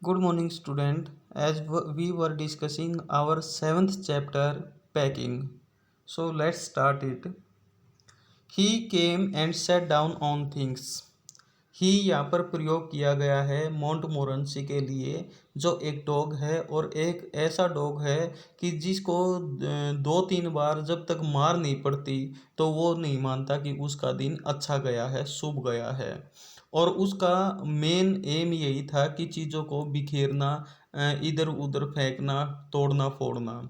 Good morning, student. As we were discussing our seventh chapter, packing. So let's start it. He came and sat down on things. ही यहाँ पर प्रयोग किया गया है मोंटमोरेंसी के लिए, जो एक डॉग है और एक ऐसा डॉग है कि जिसको दो तीन बार जब तक मार नहीं पड़ती तो वो नहीं मानता कि उसका दिन अच्छा गया है, शुभ गया है। और उसका मेन एम यही था कि चीज़ों को बिखेरना, इधर उधर फेंकना, तोड़ना फोड़ना।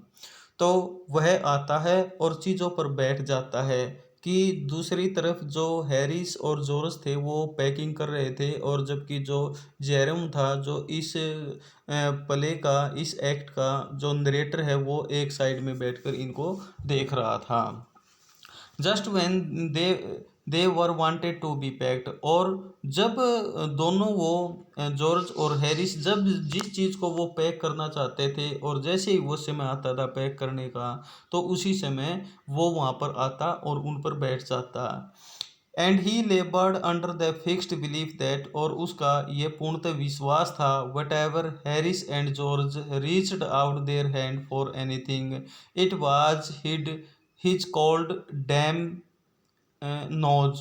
तो वह आता है और चीज़ों पर बैठ जाता है कि दूसरी तरफ जो हैरिस और जॉर्ज थे वो पैकिंग कर रहे थे, और जबकि जो जेरम था, जो इस प्ले का, इस एक्ट का जो नरेटर है, वो एक साइड में बैठकर इनको देख रहा था। Just when they were wanted to be packed. और जब दोनों वो जॉर्ज और हैरिस जब जिस चीज़ को वो पैक करना चाहते थे, और जैसे ही वो समय आता था पैक करने का, तो उसी समय वो वहाँ पर आता और उन पर बैठ जाता। And he laboured under the fixed belief that, और उसका ये पूर्णतः विश्वास था, whatever Harris and George reached out their hand for anything, it was his cold damp nose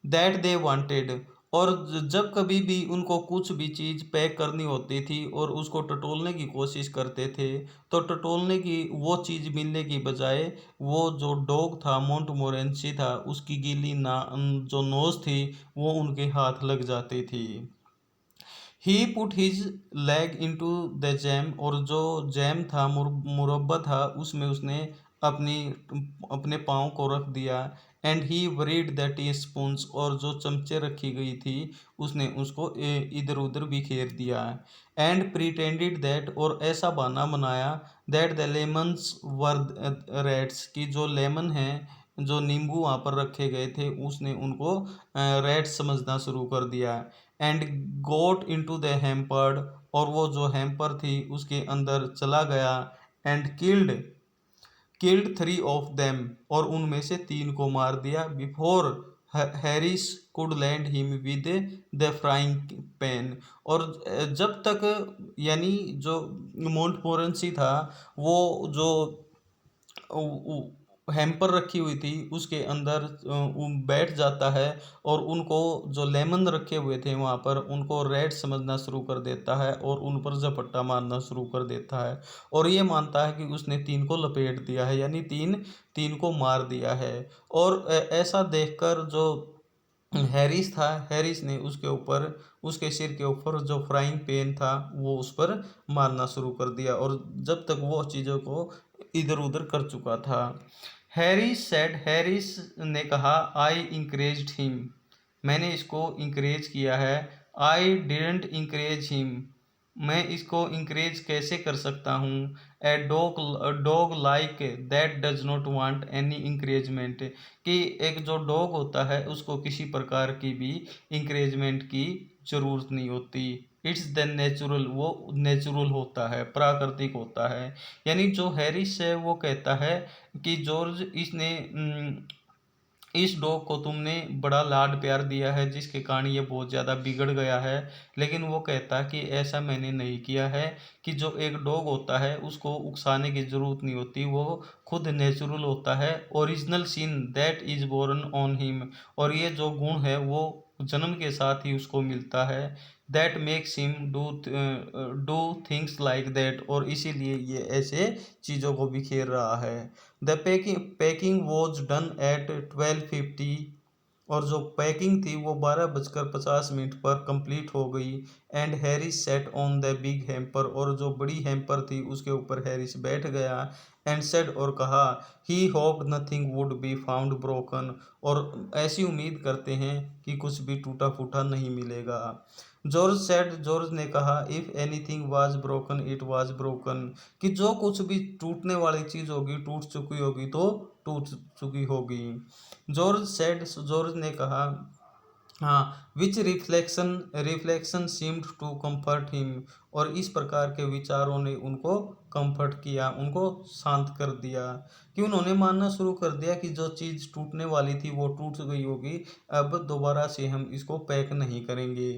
that they wanted. और जब कभी भी उनको कुछ भी चीज़ पैक करनी होती थी और उसको टटोलने की कोशिश करते थे, तो टटोलने की वो चीज़ मिलने की बजाय वो जो डॉग था, मोंटमोरेंसी था, उसकी गीली ना जो नोज थी वो उनके हाथ लग जाती थी। He put his leg into the jam, और जो जैम था, मुरब्बा था, उसमें उसने अपनी अपने पाँव को रख दिया। And he worried the T spoons, और जो चमचे रखी गई थी उसने उसको इधर उधर बिखेर दिया। एंड प्रिटेंडेड दैट, और ऐसा बहाना बनाया, that the lemons were rats, की जो लेमन है, जो नींबू वहाँ पर रखे गए थे, उसने उनको रेड समझना शुरू कर दिया। And got into the hamper, और वो जो हैम्पर थी उसके अंदर चला गया। And killed three of them, और उनमें से तीन को मार दिया। Before Harris could land him with the frying pan. और जब तक, यानी जो मोंटमोरेंसी था, वो जो हैम्पर रखी हुई थी उसके अंदर बैठ जाता है, और उनको जो लेमन रखे हुए थे वहाँ पर उनको रेड समझना शुरू कर देता है और उन पर झपट्टा मारना शुरू कर देता है, और ये मानता है कि उसने तीन को लपेट दिया है, यानी तीन तीन को मार दिया है। और ऐसा देखकर जो हैरिस था, हैरिस ने उसके ऊपर, उसके सिर के ऊपर जो फ्राइंग पैन था वो उस पर मारना शुरू कर दिया, और जब तक वो चीज़ों को इधर उधर कर चुका था। हैरिस सेड, हैरिस ने कहा, आई इंकरेज्ड हिम, मैंने इसको इंकरेज किया है। आई डिडंट इंकरेज हिम, मैं इसको इंकरेज कैसे कर सकता हूँ। Dog like that does not want any encouragement, कि एक जो डॉग होता है उसको किसी प्रकार की भी इंकरेजमेंट की ज़रूरत नहीं होती। इट्स द नेचुरल, वो नेचुरल होता है, प्राकृतिक होता है। यानी जो हैरिस है वो कहता है कि जॉर्ज, इसने इस डॉग को तुमने बड़ा लाड प्यार दिया है जिसके कारण ये बहुत ज़्यादा बिगड़ गया है। लेकिन वो कहता है कि ऐसा मैंने नहीं किया है, कि जो एक डॉग होता है उसको उकसाने की ज़रूरत नहीं होती, वो खुद नेचुरल होता है। Original sin that is born on him, और ये जो गुण है वो जन्म के साथ ही उसको मिलता है। That makes him do things like that, और इसीलिए ये ऐसे चीज़ों को बिखेर रहा है। The packing was done at 12:50, और जो पैकिंग थी वो 12:50 पर कंप्लीट हो गई। And Harris set on the big hamper, और जो बड़ी हैम्पर थी उसके ऊपर हैरिस बैठ गया। एंड सेड, और कहा, he hoped nothing would be found broken, और ऐसी उम्मीद करते हैं कि कुछ भी टूटा फूटा नहीं मिलेगा। जॉर्ज सेड, जॉर्ज ने कहा, if anything was broken it was broken, कि जो कुछ भी टूटने वाली चीज़ होगी, टूट चुकी होगी तो टूट चुकी होगी। जॉर्ज सेड, जॉर्ज ने कहा, हाँ, which reflection reflection seemed to comfort him, और इस प्रकार के विचारों ने उनको कंफर्ट किया, उनको शांत कर दिया, कि उन्होंने मानना शुरू कर दिया कि जो चीज़ टूटने वाली थी वो टूट गई होगी, अब दोबारा से हम इसको पैक नहीं करेंगे।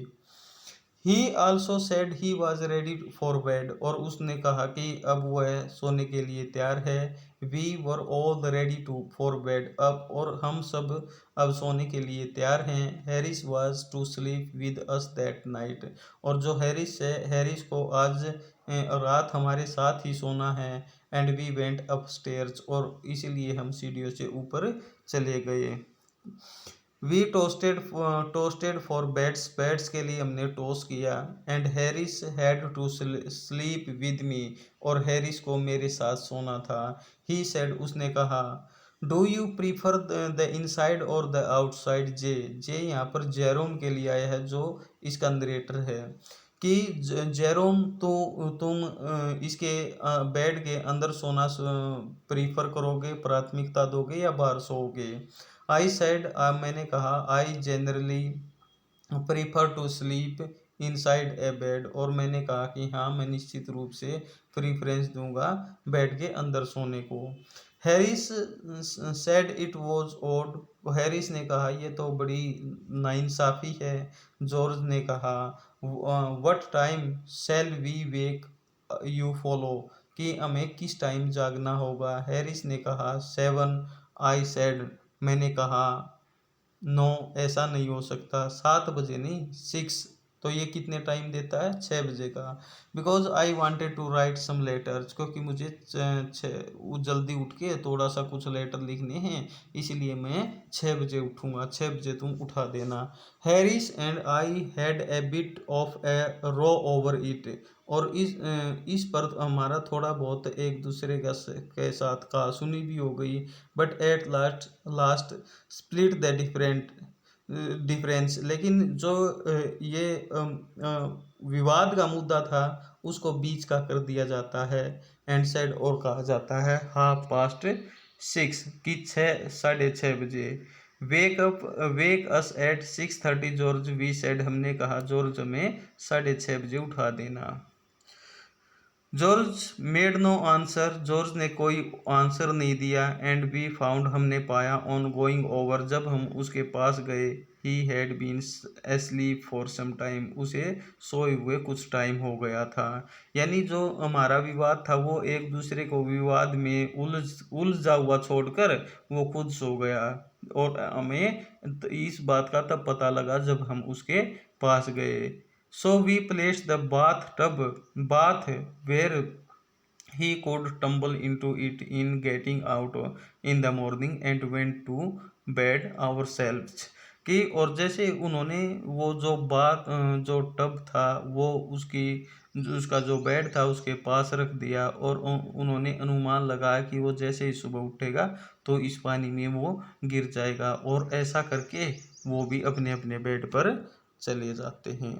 He also said he was ready for bed, और उसने कहा कि अब वह सोने के लिए तैयार है। We were all ready to for bed, अब और हम सब अब सोने के लिए तैयार हैं। Harris was to sleep with us that night, और जो हैरिस है, हैरिस को आज रात हमारे साथ ही सोना है। And we went upstairs, और इसीलिए हम सीढ़ियों से ऊपर चले गए। We toasted for beds, beds के लिए हमने टोस्ट किया। And Harris had to sleep with me, और हैरिस को मेरे साथ सोना था। ही सेड, उसने कहा, do you prefer the inside और द आउटसाइड? जे जे यहाँ पर जेरोम के लिए आया है, जो इसका नरेटर है, कि जेरोम तो तुम इसके बेड के अंदर सोना प्रीफर करोगे, प्राथमिकता दोगे, या बाहर सोओगे? आई सेड, मैंने कहा, I generally prefer to sleep inside a bed, और मैंने कहा कि हाँ, मैं निश्चित रूप से प्रीफरेंस दूंगा बेड के अंदर सोने को। Harris said it was odd, Harris ने कहा ये तो बड़ी नाइंसाफ़ी है। जॉर्ज ने कहा, what time shall we wake you fellow, कि हमें किस टाइम जागना होगा? हैरिस ने कहा, 7। आई सेड, मैंने कहा, नो, ऐसा नहीं हो सकता, 7 बजे नहीं, 6। तो ये कितने टाइम देता है? 6 बजे का। Because I wanted to write some letters, क्योंकि मुझे जल्दी उठ के थोड़ा सा कुछ लेटर लिखने हैं, इसलिए मैं 6 बजे उठूँगा। 6 बजे तुम उठा देना। Harris and I had a bit of a row over it, और इस पर हमारा थोड़ा बहुत एक दूसरे के साथ कहासुनी भी हो गई। But at last split the difference, लेकिन जो ये विवाद का मुद्दा था, उसको बीच का कर दिया जाता है। एंड सेड, और कहा जाता है, 6:30, कि 6:30 wake us at 6:30 George, we said, हमने कहा, जॉर्ज हमें 6:30 उठा देना। जॉर्ज मेड नो आंसर, जॉर्ज ने कोई आंसर नहीं दिया। एंड वी फाउंड, हमने पाया, ऑन गोइंग ओवर, जब हम उसके पास गए, he had been asleep for some time, उसे सोए हुए कुछ टाइम हो गया था। यानी जो हमारा विवाद था, वो एक दूसरे को विवाद में उलझा हुआ छोड़कर वो खुद सो गया, और हमें इस बात का तब पता लगा जब हम उसके पास गए। So we placed the bath where he could tumble into it in getting out in the morning, and went to bed ourselves, कि और जैसे उन्होंने वो जो टब था, वो उसका जो बेड था उसके पास रख दिया, और उन्होंने अनुमान लगाया कि वो जैसे ही सुबह उठेगा तो इस पानी में वो गिर जाएगा, और ऐसा करके वो भी अपने अपने बेड पर चले जाते हैं।